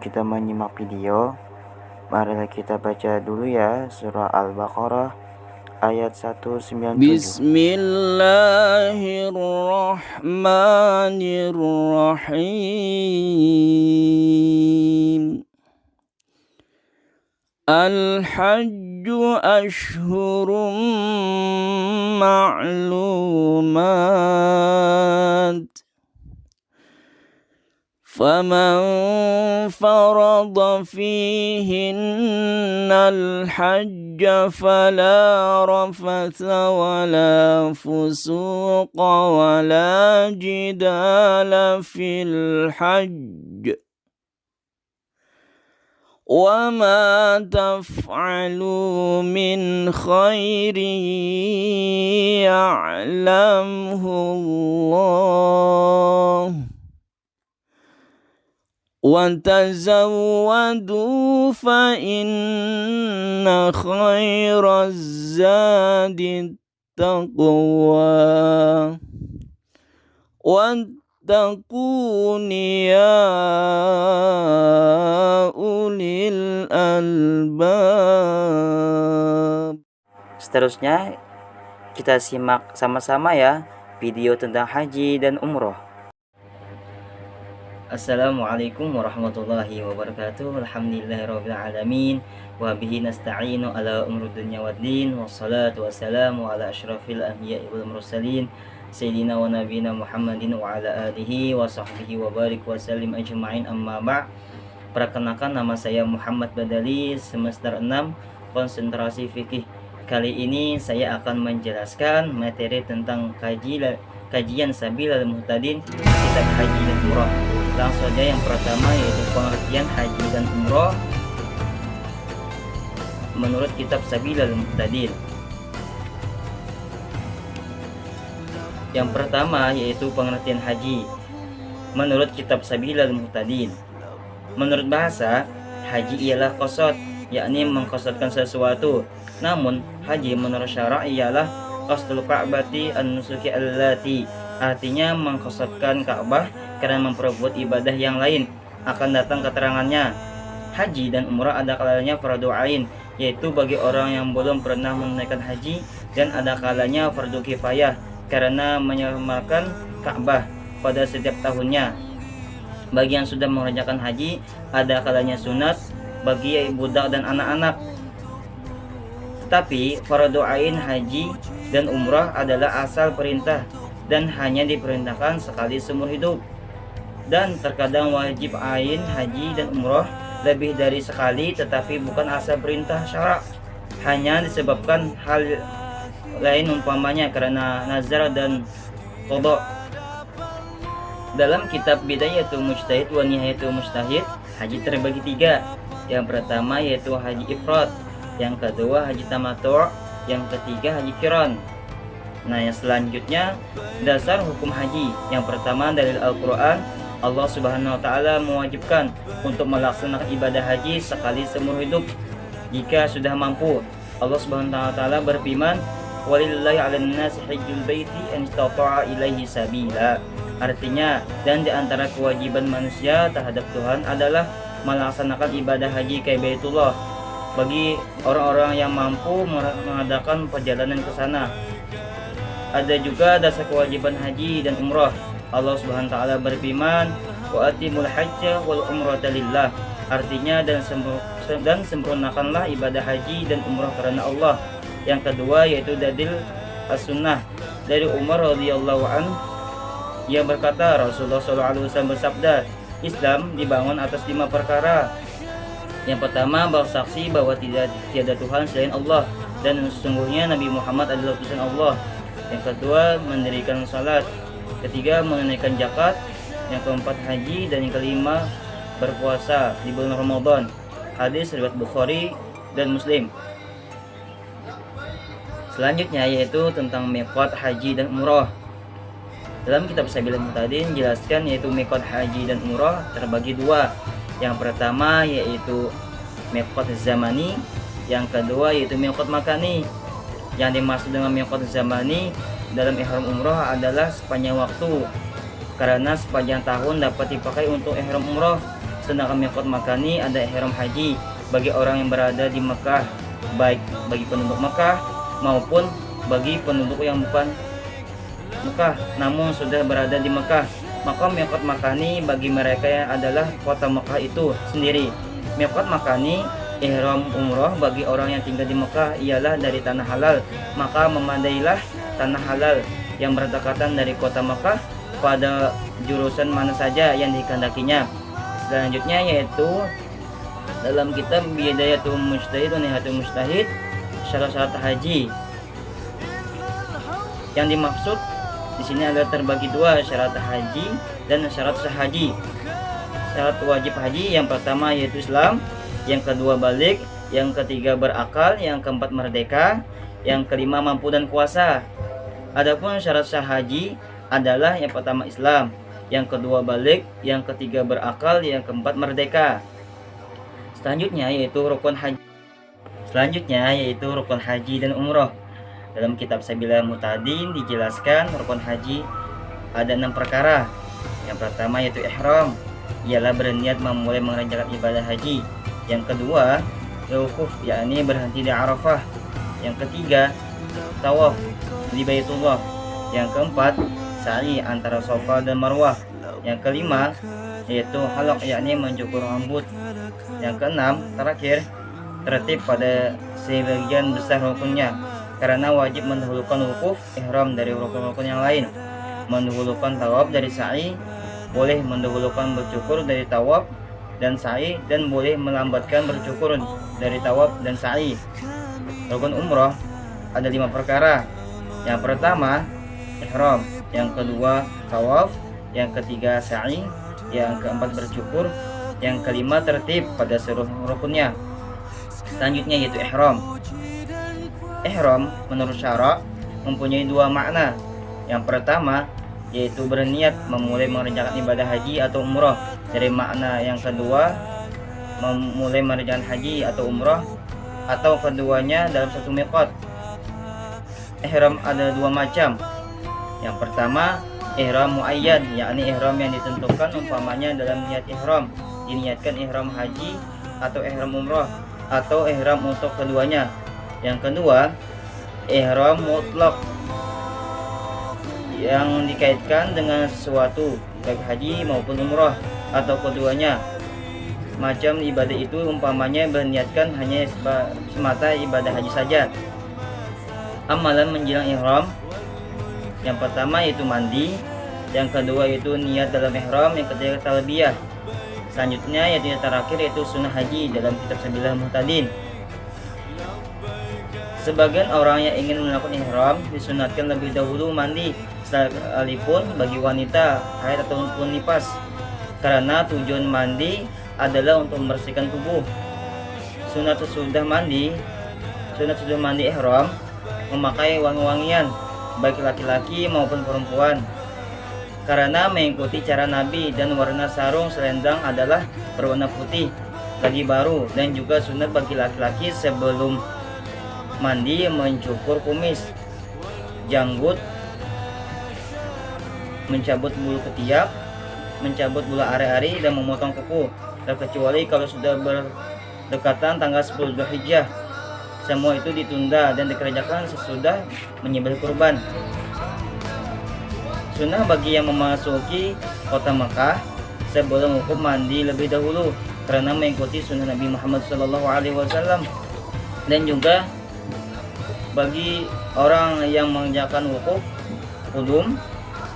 kita menyimak video, marilah kita baca dulu ya surah Al-Baqarah ayat 197. Bismillahirrahmanirrahim. Al-hajju ashhurum ma'lumat. فمن فرض فيهن الحج فلا رفث ولا فسوق ولا جدال في الحج وما تفعلوا من خير يعلمه الله وتزودوا فإن خير الزاد التقوى واتقون يا أولي الألباب. Seterusnya kita simak sama-sama ya video tentang haji dan umroh. Assalamualaikum warahmatullahi wabarakatuh. Alhamdulillahirrabbilalamin. Wa bihi nasta'inu ala umuri dunya waddin. Wassalatu wassalamu ala asyrafil anbiya'i wal mursalin Sayyidina wa nabiyina Muhammadin wa ala alihi wa sahbihi wa barik wa sallim ajma'in, amma ba'. Perkenalkan, nama saya Muhammad Badali, semester 6 konsentrasi fikih. Kali ini saya akan menjelaskan materi tentang kajian Sabilal Muhtadin, kitab haji dan umroh. Langsung saja, yang pertama yaitu pengertian haji dan umroh menurut kitab Sabilal Muhtadin. Yang pertama yaitu pengertian haji menurut kitab Sabilal Muhtadin. Menurut bahasa, haji ialah qasad, yakni mengqasadkan sesuatu. Namun haji menurut syara' ialah qasdul ka'bati an-nusuki allati, artinya mengqasadkan Ka'bah karena memperbuat ibadah yang lain. Akan datang keterangannya. Haji dan umrah ada kalanya fardu ain, yaitu bagi orang yang belum pernah menunaikan haji, dan ada kalanya fardu kifayah karena menyamarkan Ka'bah pada setiap tahunnya. Bagi yang sudah mengerjakan haji, ada kalanya sunat bagi budak dan anak-anak. Tetapi fardu ain haji dan umrah adalah asal perintah dan hanya diperintahkan sekali seumur hidup. Dan terkadang wajib ain haji dan umrah lebih dari sekali, tetapi bukan asal perintah syara', hanya disebabkan hal lain, umpamanya karena nazar dan qada. Dalam kitab Bidayatul Mujtahid wa Nihayatul Mujtahid, haji terbagi 3. Yang pertama yaitu haji ifrad, yang kedua haji tamattu', yang ketiga haji qiran. Nah, yang selanjutnya dasar hukum haji. Yang pertama dari Al-Qur'an, Allah Subhanahu wa taala mewajibkan untuk melaksanakan ibadah haji sekali seumur hidup jika sudah mampu. Allah Subhanahu wa taala berfirman, "Walillahi 'alan nasi hajjul baiti an istata'a ilaihi sabila." Artinya, dan di antara kewajiban manusia terhadap Tuhan adalah melaksanakan ibadah haji ke Baitullah bagi orang-orang yang mampu mengadakan perjalanan ke sana. Ada juga dasar kewajiban haji dan umrah. Allah Subhanahu wa taala berfirman, "Wa atimul hajja wal umrata lillah." Artinya, dan sempurnakanlah ibadah haji dan umrah karena Allah. Yang kedua yaitu dalil as-sunnah dari Umar radhiyallahu anhu. Ia berkata, Rasulullah SAW bersabda, Islam dibangun atas 5 perkara. Yang pertama, bersaksi bahwa tiada Tuhan selain Allah, dan sesungguhnya Nabi Muhammad adalah utusan Allah. Yang kedua, mendirikan salat. Ketiga, menunaikan zakat. Yang keempat, haji. Dan yang kelima, berpuasa di bulan Ramadan. Hadis riwayat Bukhari dan Muslim. Selanjutnya yaitu tentang miqat haji dan umrah. Dalam kitab Sabilal Muhtadin jelaskan yaitu miqat haji dan umrah terbagi 2. Yang pertama yaitu miqat zamani, yang kedua yaitu miqat makani. Yang dimaksud dengan miqat zamani dalam ihram umrah adalah sepanjang waktu, karena sepanjang tahun dapat dipakai untuk ihram umrah. Sedangkan miqat makani ada ihram haji bagi orang yang berada di Mekah, baik bagi penduduk Mekah maupun bagi penduduk yang bukan Mekah namun sudah berada di Mekah. Maka miqat makani bagi mereka yang adalah kota Mekah itu sendiri. Miqat makani ihram umroh bagi orang yang tinggal di Mekah ialah dari tanah halal, maka memadailah tanah halal yang berdekatan dari kota Mekah pada jurusan mana saja yang dikehendakinya. Selanjutnya yaitu dalam kitab Bidayatul Mujtahid wa Nihayatul Mujtahid syarat-syarat haji. Yang dimaksud di sini adalah terbagi dua, syarat haji dan syarat sah haji. Syarat wajib haji yang pertama yaitu Islam, yang kedua balik, yang ketiga berakal, yang keempat merdeka, yang kelima mampu dan kuasa. Adapun syarat sah haji adalah yang pertama Islam, yang kedua balik, yang ketiga berakal, yang keempat merdeka. Selanjutnya yaitu rukun haji dan umroh. Dalam kitab Sabilal Muhtadin dijelaskan rukun haji ada 6 perkara. Yang pertama yaitu ihram, ialah berniat memulai mengerjakan ibadah haji. Yang kedua, wukuf, yakni berhenti di Arafah. Yang ketiga, tawaf di Baitullah. Yang keempat, sa'i antara Safa dan Marwah. Yang kelima, yaitu halaq, yakni mencukur rambut. Yang keenam, terakhir, tertib pada sebagian besar rukunnya, karena wajib mendahulukan wukuf ihram dari rukun-rukun yang lain, mendahulukan tawaf dari sa'i, boleh mendahulukan bercukur dari tawaf dan sa'i, dan boleh melambatkan bercukur dari tawaf dan sa'i. Rukun umroh ada 5 perkara. Yang pertama ihram, yang kedua tawaf, yang ketiga sa'i, yang keempat bercukur, yang kelima tertib pada seluruh rukunnya. Selanjutnya yaitu ihram. Ihram menurut syara mempunyai 2 makna. Yang pertama yaitu berniat memulai mengerjakan ibadah haji atau umroh. Dari makna yang kedua, memulai mengerjakan haji atau umroh, atau keduanya dalam satu miqat. Ihram ada 2 macam. Yang pertama ihram muayyad, yakni ihram yang ditentukan, umpamanya dalam niat ihram diniatkan ihram haji atau ihram umroh, atau ihram untuk keduanya. Yang kedua, ihram mutlak, yang dikaitkan dengan sesuatu baik haji maupun umroh atau keduanya. Macam ibadah itu umpamanya berniatkan hanya semata ibadah haji saja. Amalan menjelang ihram, yang pertama yaitu mandi, yang kedua yaitu niat dalam ihram, yang ketiga talbiyah. Selanjutnya yaitu yang terakhir yaitu sunnah haji dalam kitab Sabilal Muhtadin. Sebagian orang yang ingin melakukan ihram disunatkan lebih dahulu mandi, sekalipun bagi wanita haid ataupun nifas, karena tujuan mandi adalah untuk membersihkan tubuh. Sunat sesudah mandi ihram memakai wangi-wangian baik laki-laki maupun perempuan, karena mengikuti cara Nabi, dan warna sarung selendang adalah berwarna putih bagi baru, dan juga sunat bagi laki-laki sebelum mandi mencukur kumis, janggut, mencabut bulu ketiak, mencabut bulu ari-ari, dan memotong kuku, terkecuali kalau sudah berdekatan tanggal 10 Dzulhijjah. Semua itu ditunda dan dikerjakan sesudah menyembelih kurban. Sunnah bagi yang memasuki kota Mekah sebelum wukuf mandi lebih dahulu, karena mengikuti sunnah Nabi Muhammad SAW. Dan juga bagi orang yang mengerjakan wukuf qudum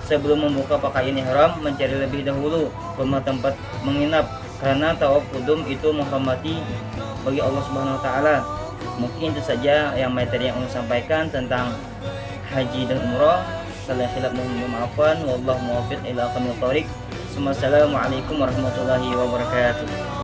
sebelum membuka pakaian ihram, mencari lebih dahulu rumah tempat menginap, karena tawaf qudum itu menghormati bagi Allah Subhanahu wa taala. Mungkin itu saja yang materi yang saya sampaikan tentang haji dan umrah. Salah khilaf mohon maafkan, wallahu muwaffiq ila aqwamit thoriq. Assalamualaikum warahmatullahi wabarakatuh.